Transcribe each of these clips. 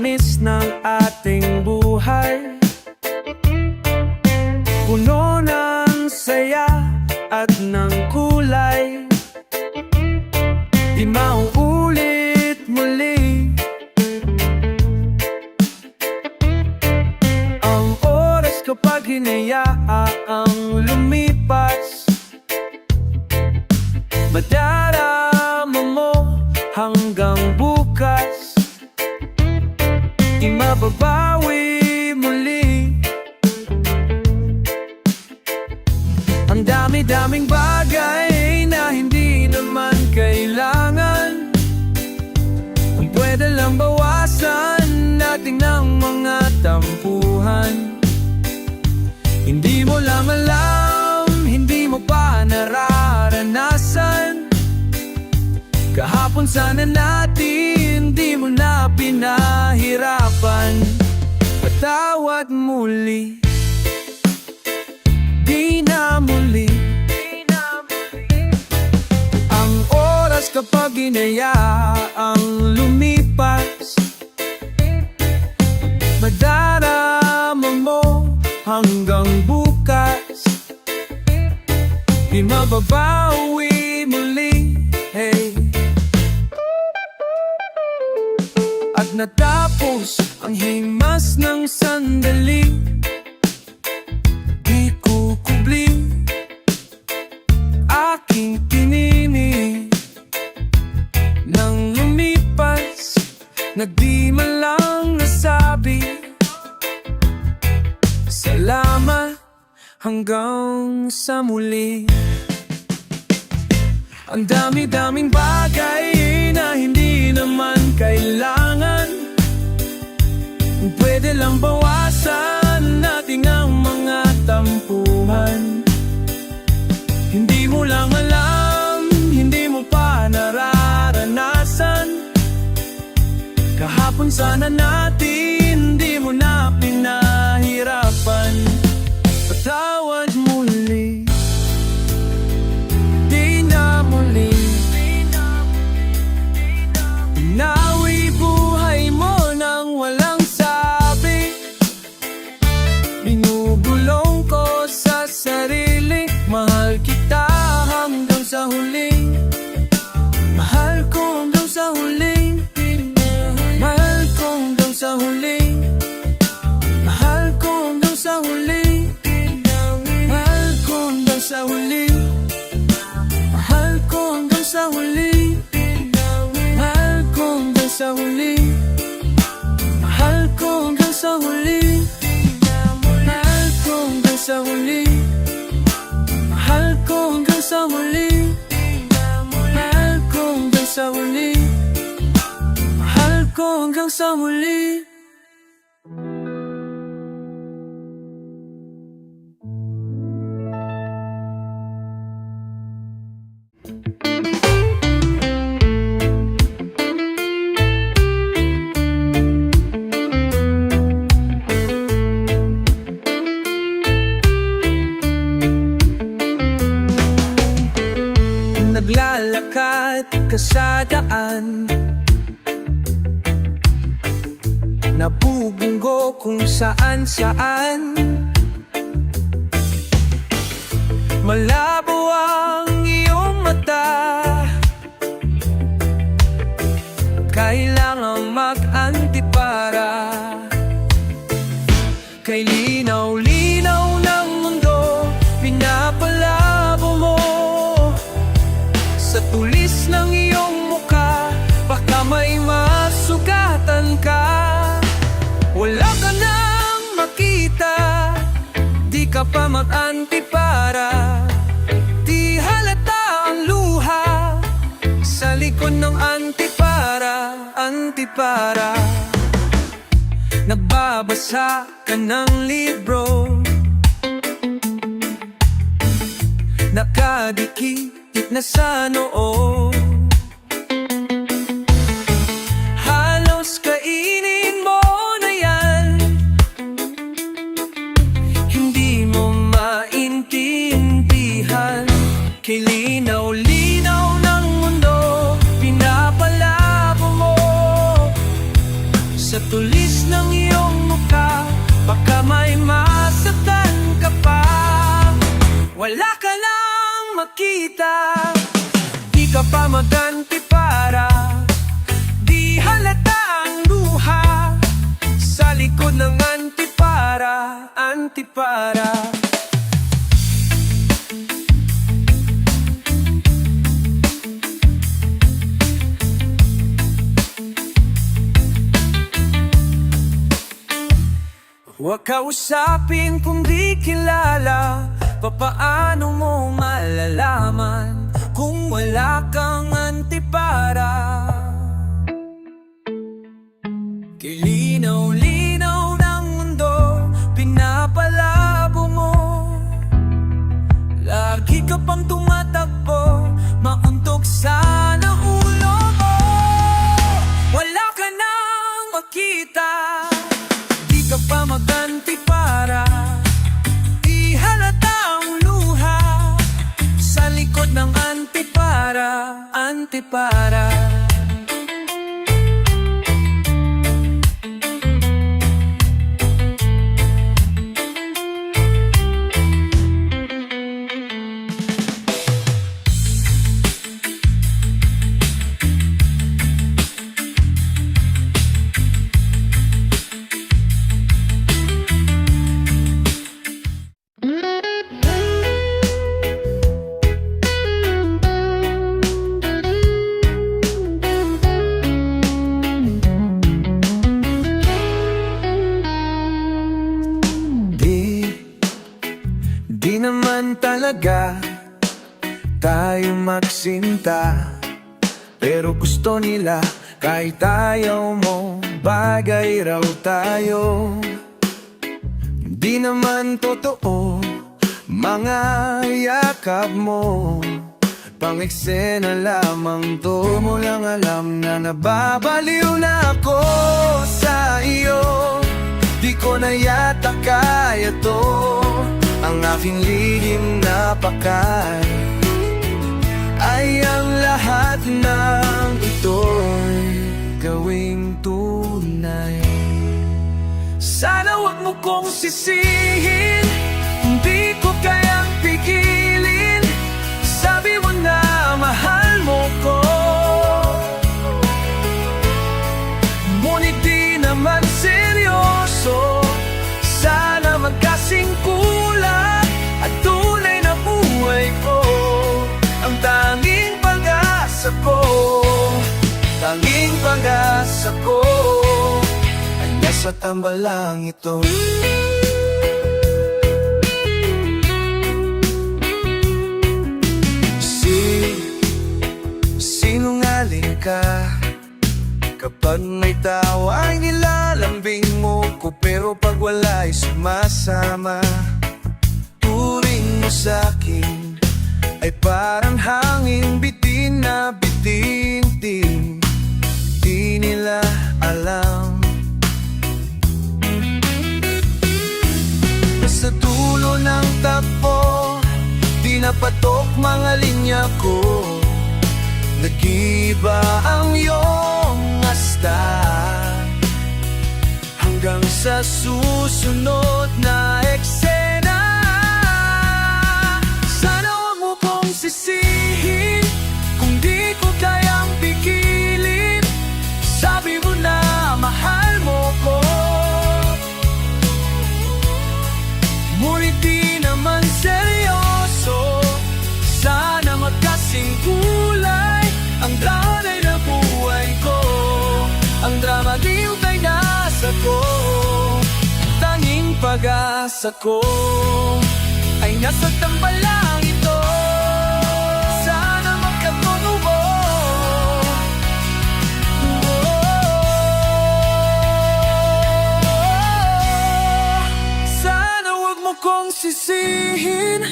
tamis ng ating buhay, puno ng saya at ng kulay. Di mauulit muli ang oras kapag hinayaang lumipas. Madarama mo hanggang bukas, di mababawi muli. Ang dami-daming bagay na hindi naman kailangan, kung pwede lang bawasan natin ng mga tampuhan. Hindi mo lang alam, hindi mo pa nararanasan. Kahapon sana natin, di mo na pinahirapan. Patawad muli, di na muli. Ang oras kapag hinayaang lumipas, madarama mo hanggang bukas, di mababawi muli. Hey. At natapos ang himas ng sandali, di kukubli aking pinini. Nang lumipas na di man lang nasabi, salamat hanggang sa muli. Ang dami-daming bagay na hindi naman kailangan, kung pwede lang bawasan natin ang mga tampuhan. Hindi mo lang alam, hindi mo pa nararanasan. Kahapon sana natin, di mo na pinahirapan. Patawad muli, di na muli. Inawi buhay mo nang walang sabi. Binubulong ko sa sarili, mahal kita hanggang sa huli. Mahal ko hanggang sa huli. Mahal ko hanggang sa huli. Mahal ko hanggang sa huli. Mahal ko hanggang sa huli. Mahal ko hanggang sa huli. Mahal ko hanggang sa huli. Mahal ko hanggang sa huli. Mahal ko hanggang sa huli. Mahal ko hanggang sa huli. Mahal ko hanggang sa huli. Mahal ko hanggang sa huli. Naglalakad ka sa daan, nabubunggo kung saan-saan. Malabo ang iyong mata, kailangan mag-antipara. Kay linaw-linaw ng mundo, pinapalabo mo. Sa tulis ng iyong mukha, baka may masugatan ka. Wala ka nang makita, di ka pa mag-antipara. Di halata ang luha sa likod ng antipara. Antipara. Nagbabasa ka ng libro, nakadikit na sa noo. Halos kainin mo na yan, hindi mo maintindihan. Kay linaw-linaw ng mundo, pinapalabo mo. Sa sa tulis ng iyong mukha, baka may masaktan ka pa. Wala ka nang makita, di ka pa maganti para di halata ang luha sa likod ng antipara, antipara. Huwag kausapin kung di kilala, papaano mo malalaman kung wala kang antipara? Kilinaw-linaw ng mundo, pinapalabo mo. Lagi ka pang tumatakbo, mauntog sana ulo mo. Wala ka nang makita, di ka pa maganti para di halata ang luha sa likod ng antipara, antipara. Di naman talaga tayo magsinta, pero gusto nila kahit ayaw mo, bagay raw tayo. Di naman totoo mga yakap mo, pang-eksena lamang to. Mo lang alam na nababaliw na ako sa iyo, di ko na yata kaya to. Ang aking lihim na pakay ay ang lahat ng ito'y gawing tunay. Sana wag mo kong sisihin, hindi ko kayang pigilin. Sabi mo na mahal mo ko, ngunit di naman seryoso. Sana magkasing kulang at tunay na buhay ko. Ang tanging pag-asa ko, tanging pag-asa ko ay nasa tambalang ito. Sinungaling ka kapag may tawa ay nilalambing mo ko, pero pag wala'y sumasama, turing mo sa'kin ay parang hangin, bitin na bitin-tin. Di nila alam sa dulo ng takbo, di napatok mga linya ko. Nag-iba ang iyong asta hanggang sa susunod na eksena. Sana wag mo kong sisihin kung di ko kayang pigilin. Sabi mo na mahal mo ko, ngunit di naman seryoso. Sana magkasing kulay ang tanay na buhay ko. Ang drama di utay nasa ko, tanging pag-asa ko ay nasa tambalang ito. Sana magkatunubo, sana wag mo kong sisihin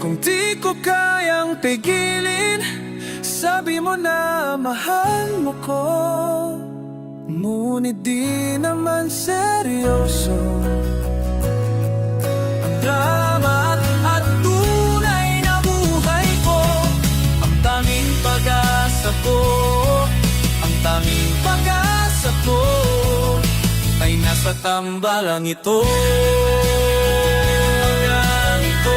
kung di ko kayang pigilin. Sabi mo na mahal mo ko, ngunit di naman seryoso. Ang drama at tunay na buhay ko, ang tanging pag-asa ko, ang tanging pag-asa ko sa tambalang ito. Hanggang ito.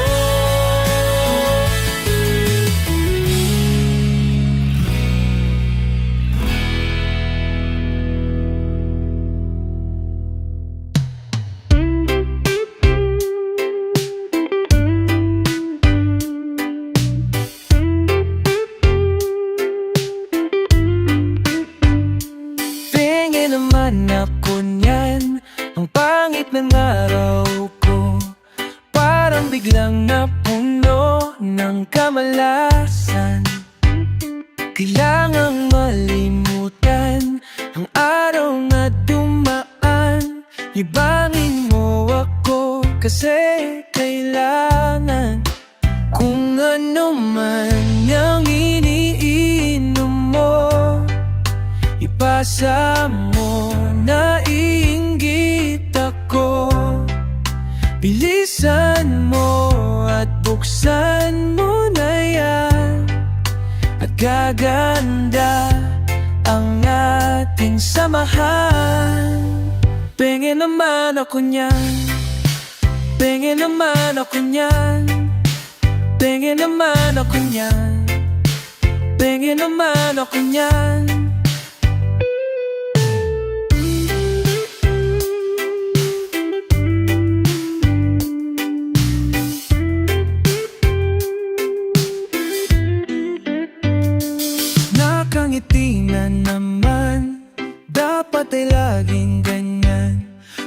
Tingin naman ako niyan, ang pangit ng araw ko, parang biglang napuno ng kamalasan. Kailangang malimutan ang araw na dumaan. Libangin mo ako kasi kailangan. Kung ano man yung iniinom mo, ipasa mo, naiinggit ako. Bilisan mo at buksan mo na yan, at gaganda ang ating samahan. Pengen naman ako niyan, pengen naman ako niyan, pengen naman ako niyan, pengen naman ako niyan. Nakangiti na naman, dapat ay laging ganyan.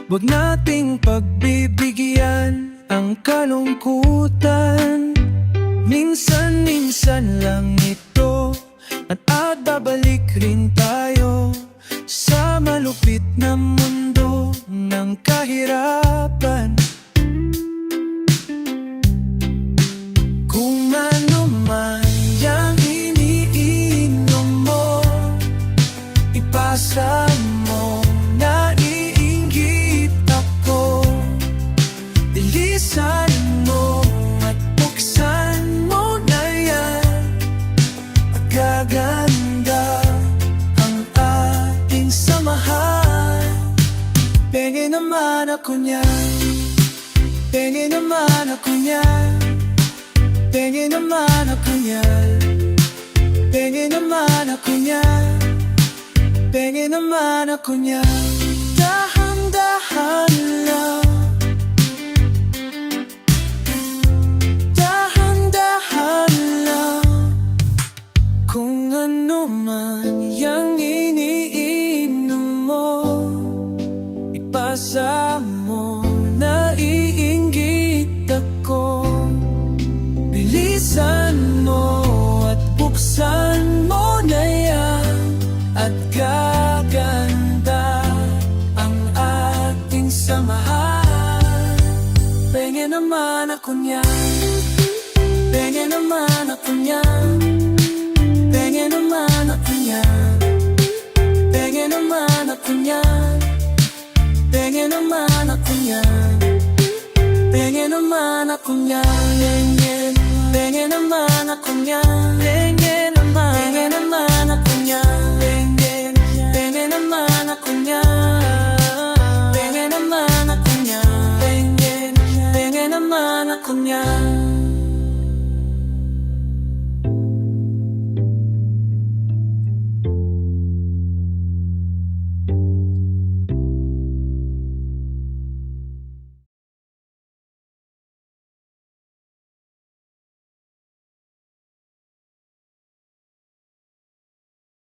Huwag nating pagbibigyan ang kalungkutan. Minsan-minsan lang ito, at babalik rin tayo sa malupit na mundo ng kahirapan. Kung ano man yang iniinom mo, ipasa mo, naiinggit ako. Bilisan mo at buksan mo na yan, at gaganda ang ating samahan. Pengen naman ako niyan, pengen naman ako niyan, pengen naman ako niyan, pengen naman ako niyan, pengen naman ako niyan. Dahan-dahan lang, dahan-dahan lang. Kung ano man yang iniinom mo, ipasa mo, naiinggit ako. Bilisan mo at buksan mo na yan, at gaganda ang ating samahan. Pengen naman ako niyan, pengen naman ako niyan, pengen naman ako niyan, pengen naman ako niyan, pengen naman ako niyan, pengen naman ako niyan, pengen naman ako niyan.